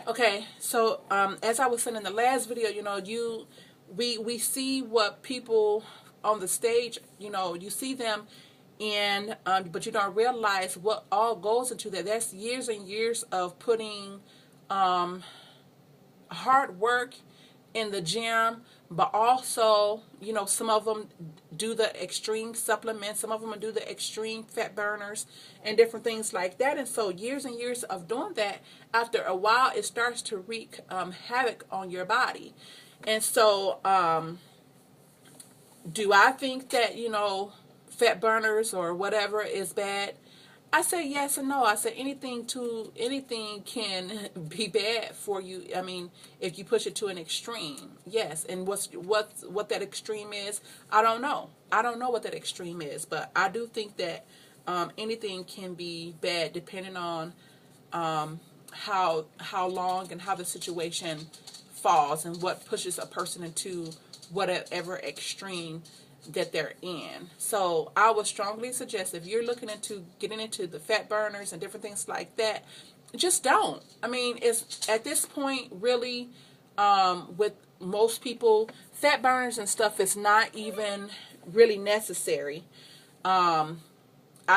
Okay, so as I was saying in the last video, we see what people on the stage, you see them, and but you don't realize what all goes into that. That's years and years of putting hard work in the gym, but also, some of them do the extreme supplements, some of them do the extreme fat burners and different things like that. And so years and years of doing that, after a while, it starts to wreak havoc on your body. And so, do I think that, fat burners or whatever is bad? I say yes and no. I say anything can be bad for you. I mean, if you push it to an extreme, yes. And what that extreme is, I don't know. I don't know what that extreme is, but I do think that anything can be bad depending on how long and how the situation falls and what pushes a person into whatever extreme that they're in. So I would strongly suggest, if you're looking into getting into the fat burners and different things like that, just don't. I mean, it's at this point really, with most people, fat burners and stuff is not even really necessary. I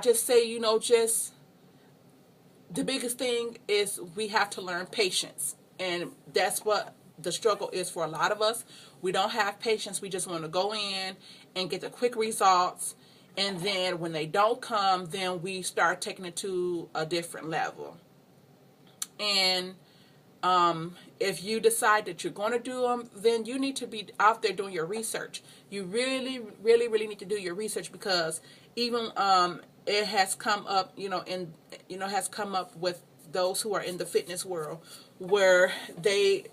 just say, just the biggest thing is we have to learn patience. And that's what the struggle is for a lot of us. We don't have patience. We just want to go in and get the quick results. And then when they don't come, then we start taking it to a different level. And if you decide that you're going to do them, then you need to be out there doing your research. You really, really, really need to do your research, because even it has come up, has come up with those who are in the fitness world, where they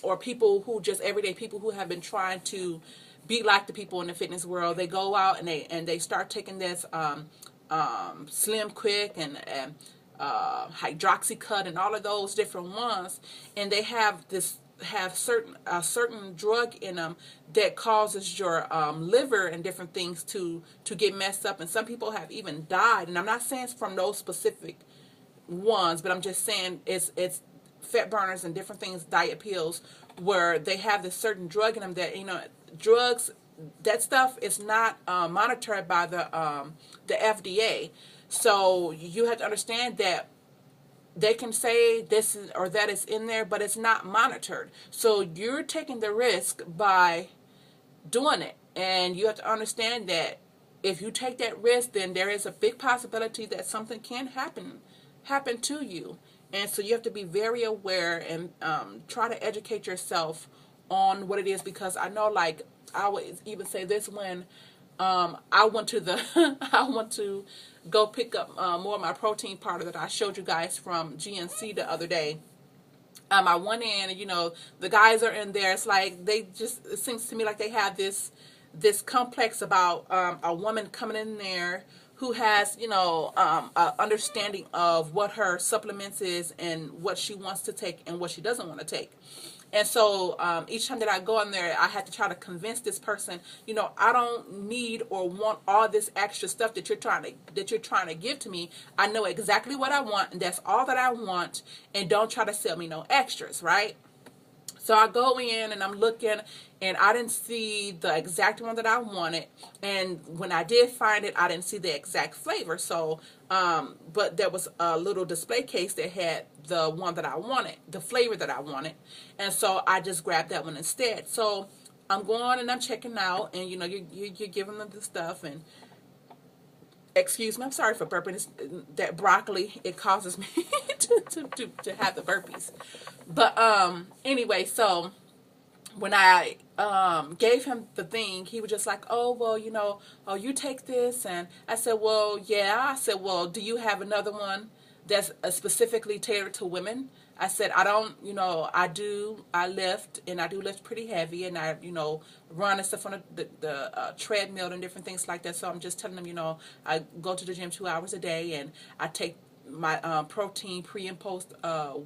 or people who just everyday people who have been trying to be like the people in the fitness world. They go out and they start taking this Slim Quick and Hydroxycut and all of those different ones, and they have certain drug in them that causes your liver and different things to get messed up. And some people have even died. And I'm not saying it's from those specific ones, but I'm just saying it's fat burners and different things, diet pills, where they have this certain drug in them that, drugs, that stuff is not monitored by the FDA. So you have to understand that they can say this is, or that is in there, but it's not monitored. So you're taking the risk by doing it. And you have to understand that if you take that risk, then there is a big possibility that something can happen to you. And so you have to be very aware and try to educate yourself on what it is, because I know, like, I would even say this when I went to I went to go pick up more of my protein powder that I showed you guys from GNC the other day. I went in, and the guys are in there. It's like it seems to me like they have this complex about a woman coming in there who has, a understanding of what her supplements is and what she wants to take and what she doesn't want to take. And so each time that I go in there, I have to try to convince this person, I don't need or want all this extra stuff that you're trying to give to me. I know exactly what I want, and that's all that I want. And don't try to sell me no extras, right? So I go in and I'm looking, and I didn't see the exact one that I wanted. And when I did find it, I didn't see the exact flavor. So, but there was a little display case that had the one that I wanted, the flavor that I wanted. And so I just grabbed that one instead. So I'm going and I'm checking out, and you're giving them the stuff. And excuse me, I'm sorry for burping. That broccoli, it causes me to have the burpees. But anyway, so when I gave him the thing, he was just like, oh, well, oh, you take this. And I said, well, yeah. I said, well, do you have another one that's specifically tailored to women? I said, I don't, I lift, and I do lift pretty heavy, and I, run and stuff on the treadmill and different things like that. So I'm just telling them, I go to the gym 2 hours a day, and I take my protein pre and post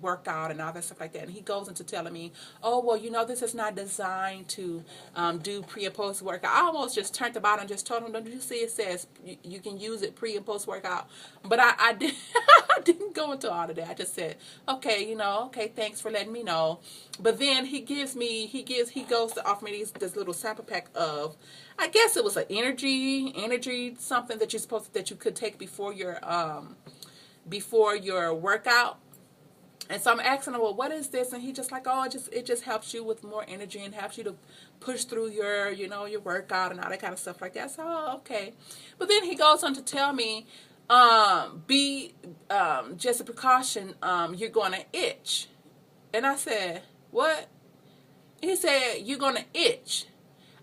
workout and all that stuff like that. And he goes into telling me, oh, well, this is not designed to do pre and post workout. I almost just turned about and just told him, don't you see it says you can use it pre and post workout? But I did, I didn't go into all of that. I just said, okay, okay, thanks for letting me know. But then he goes to offer me this little sample pack of, I guess it was an energy something that you could take before your workout. And so I'm asking him, well, what is this? And he just like, oh, it just helps you with more energy and helps you to push through your your workout and all that kind of stuff like that. So, oh, okay. But then he goes on to tell me, just a precaution, you're going to itch. And I said, what? He said, you're going to itch.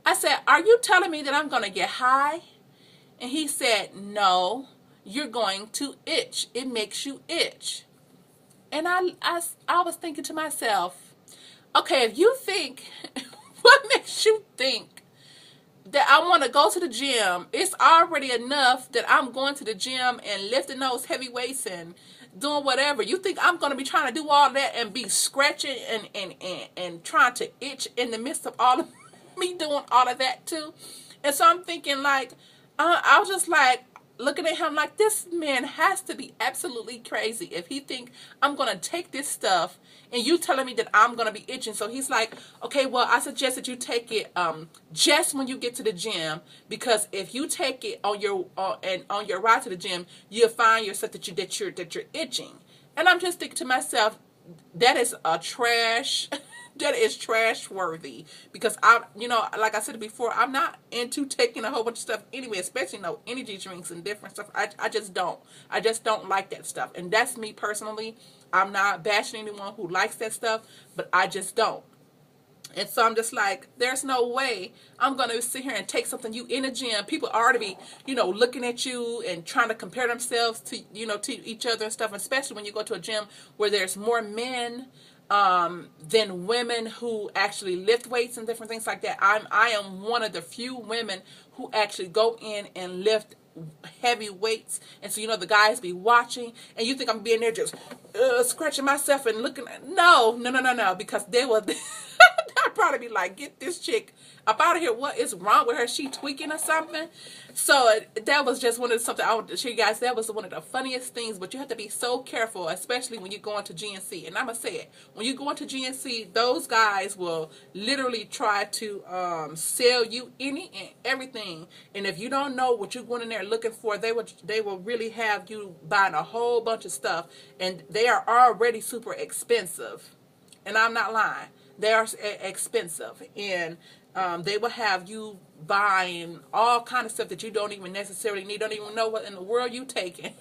I said, are you telling me that I'm going to get high? And he said, no, you're going to itch. It makes you itch. And I was thinking to myself, okay, if you think, what makes you think that I want to go to the gym? It's already enough that I'm going to the gym and lifting those heavy weights and doing whatever. You think I'm going to be trying to do all that and be scratching and trying to itch in the midst of all of me doing all of that too? And so I'm thinking like, I was just like, looking at him like, this man has to be absolutely crazy if he think I'm going to take this stuff and you telling me that I'm going to be itching. So he's like, okay, well, I suggest that you take it just when you get to the gym, because if you take it on your ride to the gym, you'll find yourself that you're itching. And I'm just thinking to myself, that is that is trash worthy, because like I said before, I'm not into taking a whole bunch of stuff anyway, especially energy drinks and different stuff. I just don't like that stuff. And that's me personally. I'm not bashing anyone who likes that stuff, but I just don't. And so I'm just like, there's no way I'm going to sit here and take something. You in a gym, people already be, looking at you and trying to compare themselves to, to each other and stuff, especially when you go to a gym where there's more men than women who actually lift weights and different things like that. I am one of the few women who actually go in and lift heavy weights. And so the guys be watching, and you think I'm being there just scratching myself and looking at, no, because they will I'd probably be like, get this chick up out of here. What is wrong with her? She tweaking or something? So that was just something I wanted to show you guys. That was one of the funniest things. But you have to be so careful, especially when you go into GNC. And I'm going to say it. When you go into GNC, those guys will literally try to sell you any and everything. And if you don't know what you're going in there looking for, they will really have you buying a whole bunch of stuff. And they are already super expensive. And I'm not lying. They are expensive. And they will have you buying all kind of stuff that you don't even necessarily need, don't even know what in the world you taking.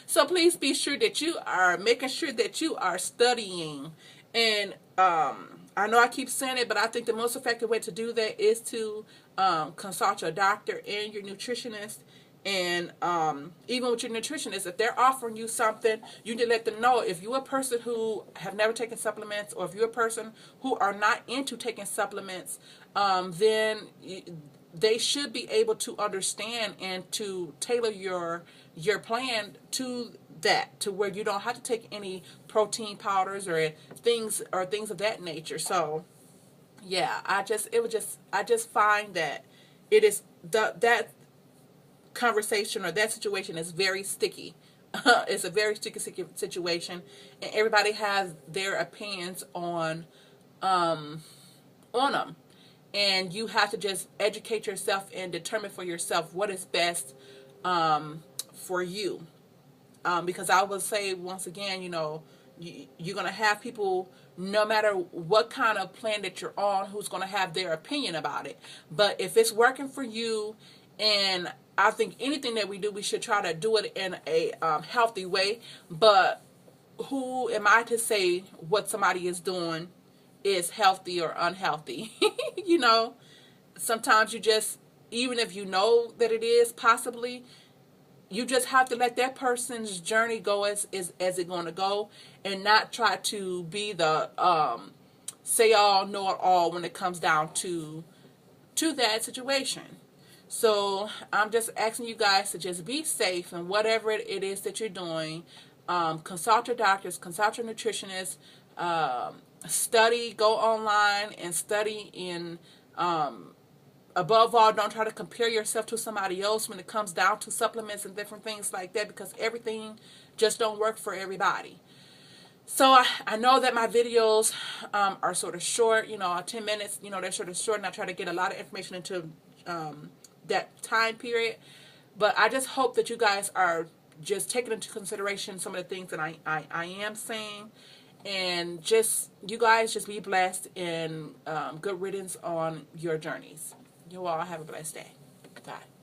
So please be sure that you are making sure that you are studying. And I know I keep saying it, but I think the most effective way to do that is to consult your doctor and your nutritionist. And even with your nutritionist, if they're offering you something, you need to let them know. If you're a person who have never taken supplements, or if you're a person who are not into taking supplements, then they should be able to understand and to tailor your plan to that, to where you don't have to take any protein powders or things of that nature. So yeah, I just find that it is that conversation or that situation is very sticky. It's a very sticky situation, and everybody has their opinions on them, and you have to just educate yourself and determine for yourself what is best for you. Because I will say once again, you're going to have people, no matter what kind of plan that you're on, who's going to have their opinion about it. But if it's working for you, and I think anything that we do, we should try to do it in a healthy way. But who am I to say what somebody is doing is healthy or unhealthy? Sometimes you just, even if you know that it is possibly, you just have to let that person's journey go as it's going to go, and not try to be the say all, know it all when it comes down to that situation. So I'm just asking you guys to just be safe and whatever it is that you're doing. Consult your doctors, consult your nutritionists, study, go online and study in, above all, don't try to compare yourself to somebody else when it comes down to supplements and different things like that, because everything just don't work for everybody. So I know that my videos are sort of short, 10 minutes, they're sort of short, and I try to get a lot of information into that time period. But I just hope that you guys are just taking into consideration some of the things that I am saying. And just, you guys just be blessed and good riddance on your journeys. You all have a blessed day. Bye.